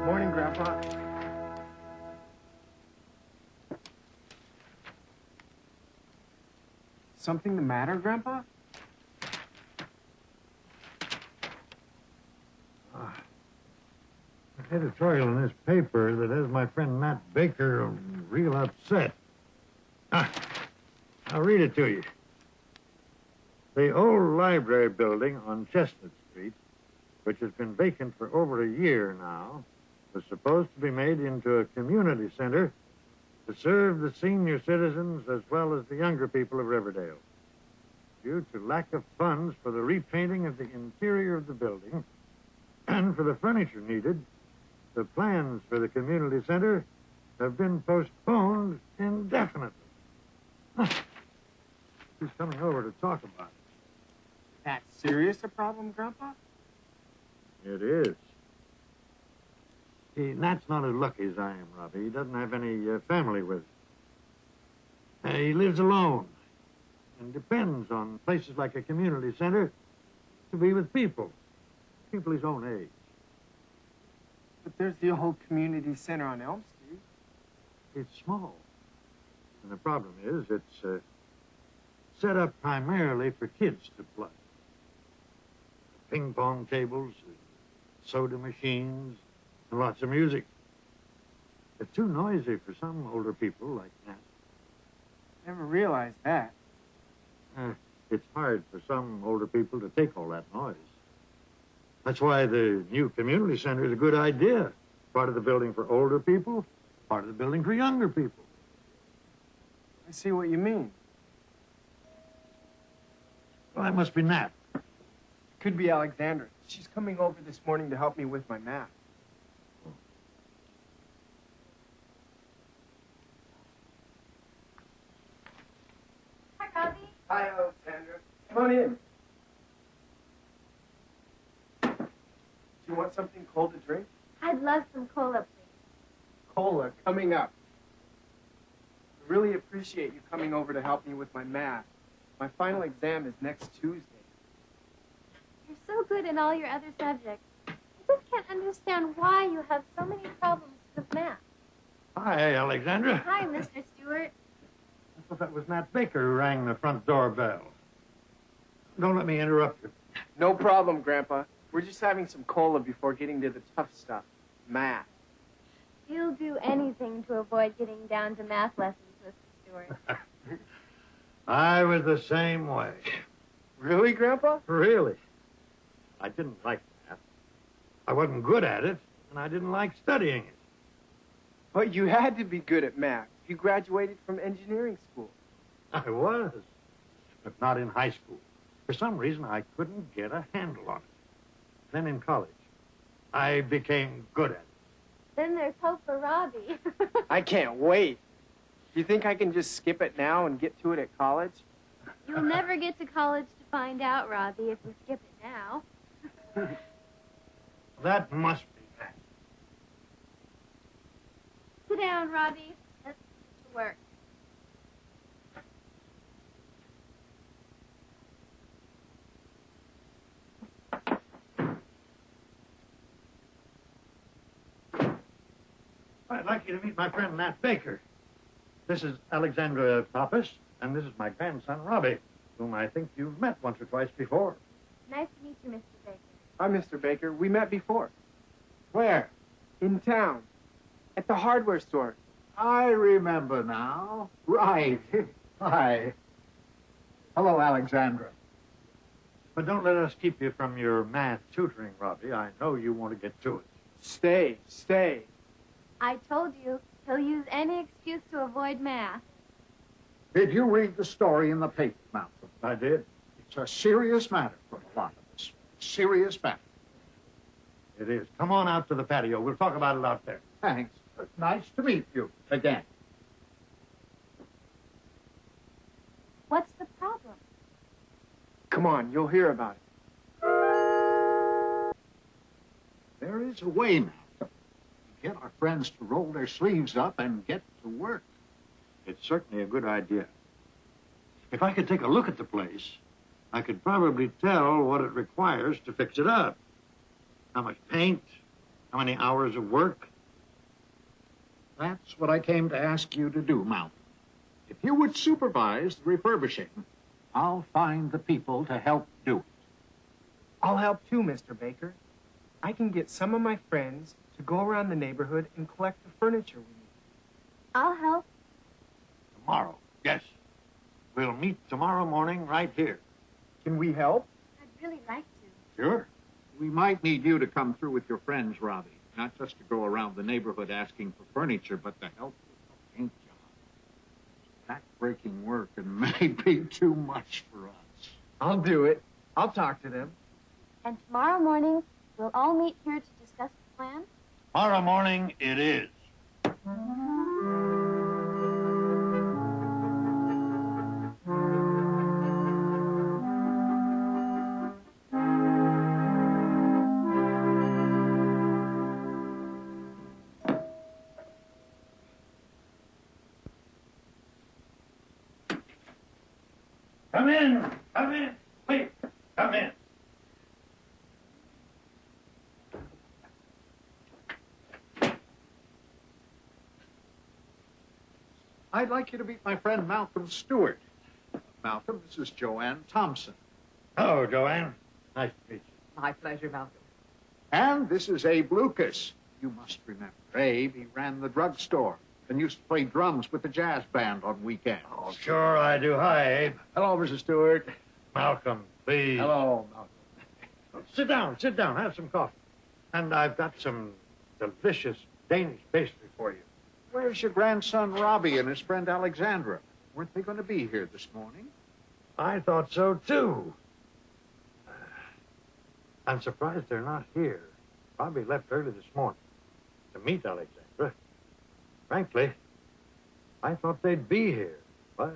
Morning, Grandpa. Something the matter, Grandpa? An editorial in this paper that has my friend Matt Baker real upset. I'll read it to you. The old library building on Chestnut Street, which has been vacant for over a year now, was supposed to be made into a community center to serve the senior citizens as well as the younger people of Riverdale. Due to lack of funds for the repainting of the interior of the building and for the furniture needed, the plans for the community center have been postponed indefinitely. He's coming over to talk about it. That serious a problem, Grandpa? It is. See, Nat's not as lucky as I am, Robbie. He doesn't have any family with him. He lives alone and depends on places like a community center to be with people his own age. But there's the old community center on Elm Street. It's small. And the problem is it's set up primarily for kids to play. Ping pong tables, soda machines, and lots of music. It's too noisy for some older people like that. Never realized that. It's hard for some older people to take all that noise. That's why the new community center is a good idea. Part of the building for older people, part of the building for younger people. I see what you mean. Well, that must be Nat. Could be Alexandra. She's coming over this morning to help me with my math. Hi, Robbie. Hi, Alexandra. Come on in. Do you want something cold to drink? I'd love some cola, please. Cola coming up. I really appreciate you coming over to help me with my math. My final exam is next Tuesday. You're so good in all your other subjects. I just can't understand why you have so many problems with math. Hi, Alexandra. Hi, Mr. Stewart. I thought that was Nat Baker who rang the front door bell. Don't let me interrupt you. No problem, Grandpa. We're just having some cola before getting to the tough stuff, math. You'll do anything to avoid getting down to math lessons, Mr. Stewart. I was the same way. Really, Grandpa? Really. I didn't like math. I wasn't good at it, and I didn't like studying it. But you had to be good at math. You graduated from engineering school. I was, but not in high school. For some reason, I couldn't get a handle on it. Then in college, I became good at it. Then there's hope for Robbie. I can't wait. Do you think I can just skip it now and get to it at college? You'll never get to college to find out, Robbie, if you skip it now. That must be that. Sit down, Robbie. Let's get to work. I'd like you to meet my friend Nat Baker. This is Alexandra Pappas, and this is my grandson, Robbie, whom I think you've met once or twice before. Nice to meet you, Mr. Baker. I'm Mr. Baker. We met before. Where? In town. At the hardware store. I remember now. Right. Hi. Hello, Alexandra. But don't let us keep you from your math tutoring, Robbie. I know you want to get to it. Stay. I told you, he'll use any excuse to avoid math. Did you read the story in the paper, Malcolm? I did. It's a serious matter for a lot of us. Serious matter. It is. Come on out to the patio. We'll talk about it out there. Thanks. Nice to meet you again. What's the problem? Come on, you'll hear about it. There is a way, Malcolm, to get our friends to roll their sleeves up and get to work. It's certainly a good idea. If I could take a look at the place, I could probably tell what it requires to fix it up. How much paint, How many hours of work? That's what I came to ask you to do, Malcolm. If you would supervise the refurbishing, I'll find the people to help do it. I'll help too, Mr. Baker. I can get some of my friends to go around the neighborhood and collect the furniture we need. I'll help. Tomorrow, yes. We'll meet tomorrow morning right here. Can we help? I'd really like to. Sure. We might need you to come through with your friends, Robbie. Not just to go around the neighborhood asking for furniture, but to help with the paint job. It's back-breaking work and may be too much for us. I'll do it. I'll talk to them. And tomorrow morning, we'll all meet here to discuss the plan? Tomorrow morning it is. Come in. Come in. Please, come in. I'd like you to meet my friend Malcolm Stewart. Malcolm, this is Joanne Thompson. Hello, Joanne. Nice to meet you. My pleasure, Malcolm. And this is Abe Lucas. You must remember Abe. He ran the drugstore and used to play drums with the jazz band on weekends. Oh, sure I do. Hi, Abe. Hello, Mr. Stewart. Malcolm, please. Hello, Malcolm. Sit down. Have some coffee. And I've got some delicious Danish pastry for you. Where's your grandson Robbie and his friend Alexandra? Weren't they going to be here this morning? I thought so, too. I'm surprised they're not here. Robbie left early this morning to meet Alexandra. Frankly, I thought they'd be here, but...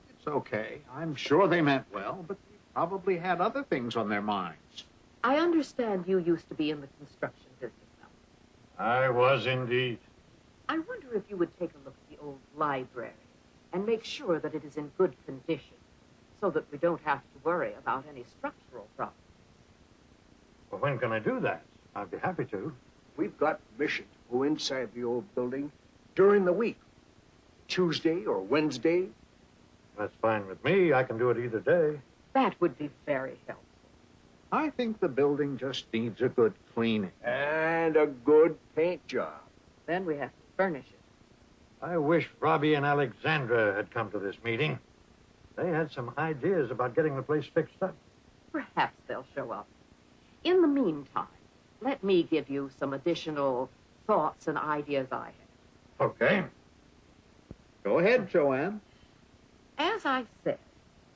It's okay. I'm sure they meant well, but they probably had other things on their minds. I understand you used to be in the construction business, Malcolm. I was indeed. I wonder if you would take a look at the old library and make sure that it is in good condition so that we don't have to worry about any structural problems. Well, when can I do that? I'd be happy to. We've got permission to go inside the old building during the week. Tuesday or Wednesday. That's fine with me. I can do it either day. That would be very helpful. I think the building just needs a good cleaning. And a good paint job. Then we have to furnish it. I wish Robbie and Alexandra had come to this meeting. They had some ideas about getting the place fixed up. Perhaps they'll show up. In the meantime, let me give you some additional thoughts and ideas I have. Okay. Go ahead, Joanne. As I said,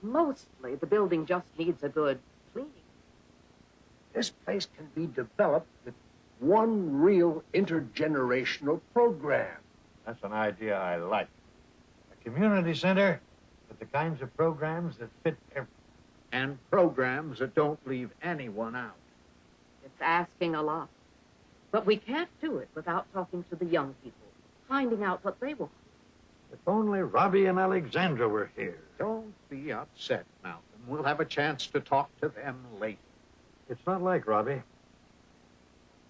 mostly the building just needs a good cleaning. This place can be developed with one real intergenerational program. That's an idea I like. A community center with the kinds of programs that fit everyone. And programs that don't leave anyone out. It's asking a lot. But we can't do it without talking to the young people, finding out what they want. If only Robbie and Alexandra were here. Don't be upset, Malcolm. We'll have a chance to talk to them later. It's not like Robbie.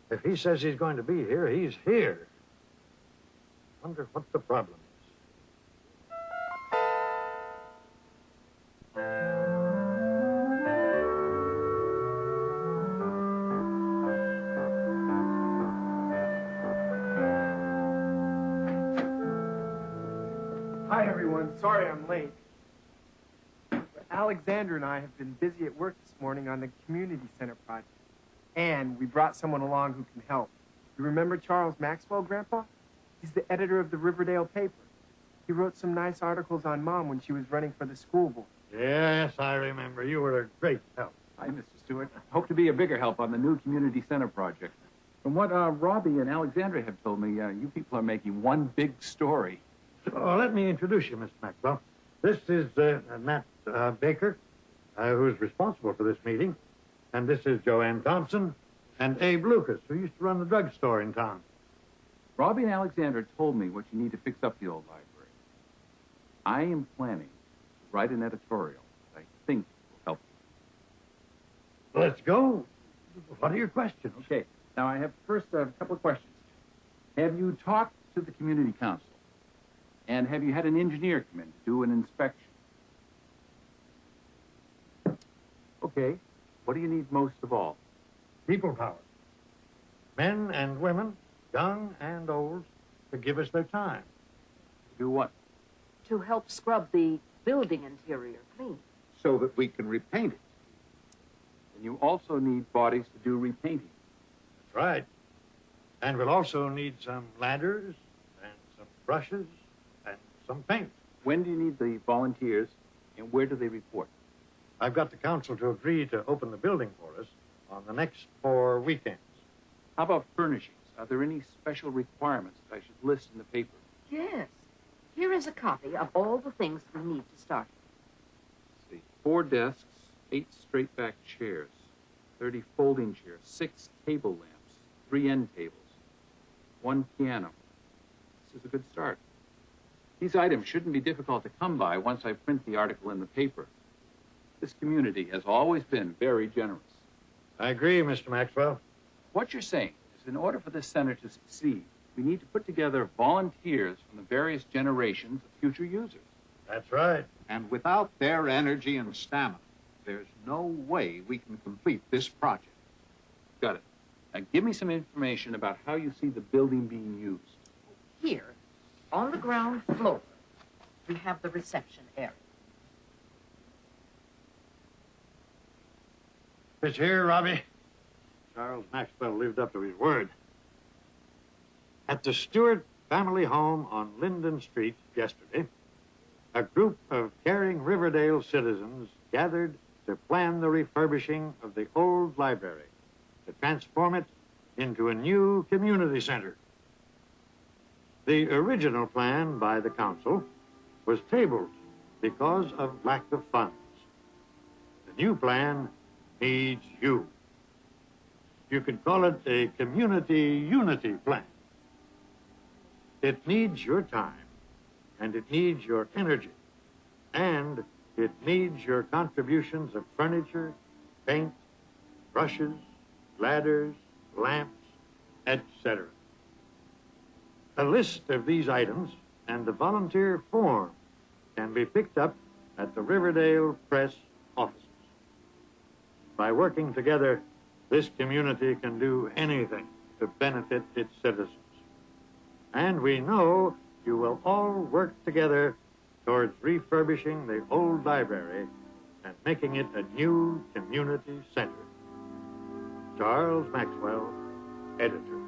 If he says he's going to be here, he's here. Wonder what the problem is. Hi, everyone. Sorry I'm late. Alexander and I have been busy at work this morning on the community center project. And we brought someone along who can help. You remember Charles Maxwell, Grandpa? He's the editor of the Riverdale paper. He wrote some nice articles on Mom when she was running for the school board. Yes, I remember. You were a great help. Hi, Mr. Stewart. Hope to be a bigger help on the new community center project. From what Robbie and Alexandra have told me, you people are making one big story. Oh, let me introduce you, Mr. Maxwell. This is Matt Baker, who's responsible for this meeting. And this is Joanne Thompson and Abe Lucas, who used to run the drugstore in town. Robbie and Alexandra told me what you need to fix up the old library. I am planning to write an editorial that I think will help you. Let's go. What are your questions? Okay. Now, I have first a couple of questions. Have you talked to the community council? And have you had an engineer come in to do an inspection? Okay. What do you need most of all? People power. Men and women, young and old, to give us their time. Do what? To help scrub the building interior clean. So that we can repaint it. And you also need bodies to do repainting. That's right. And we'll also need some ladders and some brushes and some paint. When do you need the volunteers, and where do they report? I've got the council to agree to open the building for us on the next 4 weekends. How about furnishings? Are there any special requirements that I should list in the paper? Yes. Here is a copy of all the things we need to start. Let's see. 4 desks, 8 straight-back chairs, 30 folding chairs, 6 table lamps, 3 end tables, 1 piano. This is a good start. These items shouldn't be difficult to come by once I print the article in the paper. This community has always been very generous. I agree, Mr. Maxwell. What you're saying is in order for this center to succeed, we need to put together volunteers from the various generations of future users. That's right. And without their energy and stamina, there's no way we can complete this project. Got it. Now give me some information about how you see the building being used. Here, on the ground floor, we have the reception area. It's here, Robbie. Charles Maxwell lived up to his word. At the Stewart family home on Linden Street yesterday, a group of caring Riverdale citizens gathered to plan the refurbishing of the old library, to transform it into a new community center. The original plan by the council was tabled because of lack of funds. The new plan needs you. You could call it a community unity plan. It needs your time, and it needs your energy, and it needs your contributions of furniture, paint, brushes, ladders, lamps, etc. A list of these items and the volunteer form can be picked up at the Riverdale Press offices. By working together, this community can do anything to benefit its citizens. And we know you will all work together towards refurbishing the old library and making it a new community center. Charles Maxwell, editor.